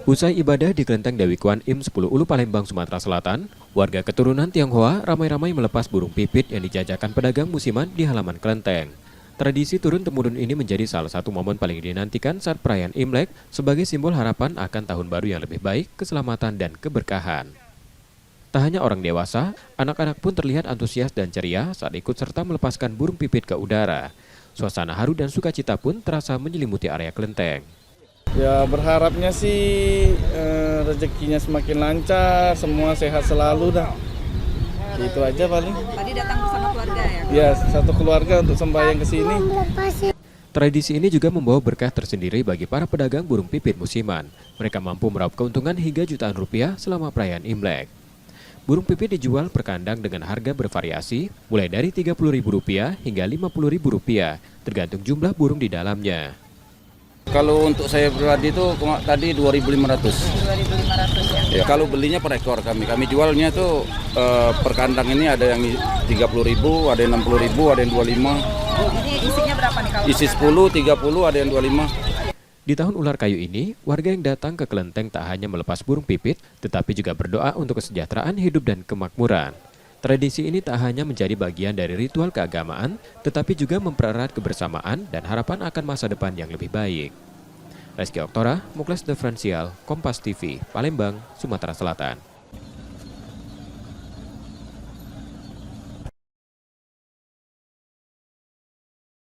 Usai ibadah di Kelenteng Dewi Kwan Im 10 Ulu Palembang, Sumatera Selatan, warga keturunan Tionghoa ramai-ramai melepas burung pipit yang dijajakan pedagang musiman di halaman kelenteng. Tradisi turun-temurun ini menjadi salah satu momen paling dinantikan saat perayaan Imlek sebagai simbol harapan akan tahun baru yang lebih baik, keselamatan, dan keberkahan. Tak hanya orang dewasa, anak-anak pun terlihat antusias dan ceria saat ikut serta melepaskan burung pipit ke udara. Suasana haru dan sukacita pun terasa menyelimuti area kelenteng. Ya berharapnya sih rezekinya semakin lancar, semua sehat selalu dah. Itu aja paling. Tadi datang bersama keluarga ya? Ya, satu keluarga untuk sembahyang ke sini. Tradisi ini juga membawa berkah tersendiri bagi para pedagang burung pipit musiman. Mereka mampu meraup keuntungan hingga jutaan rupiah selama perayaan Imlek. Burung pipit dijual per kandang dengan harga bervariasi, mulai dari Rp30.000 hingga Rp50.000, tergantung jumlah burung di dalamnya. Kalau untuk saya pribadi itu tadi 2.500. 2.500 ya? Ya, kalau belinya per ekor kami jualnya tuh per kandang ini ada yang 30.000, ada yang 60.000, ada yang 25. Ini isinya berapa nih kalau? Isi 10, 30, ada yang 25. Di tahun ular kayu ini, warga yang datang ke kelenteng tak hanya melepas burung pipit, tetapi juga berdoa untuk kesejahteraan hidup dan kemakmuran. Tradisi ini tak hanya menjadi bagian dari ritual keagamaan, tetapi juga mempererat kebersamaan dan harapan akan masa depan yang lebih baik. Reski Oktora, Muklas Differential, Kompas TV, Palembang, Sumatera Selatan.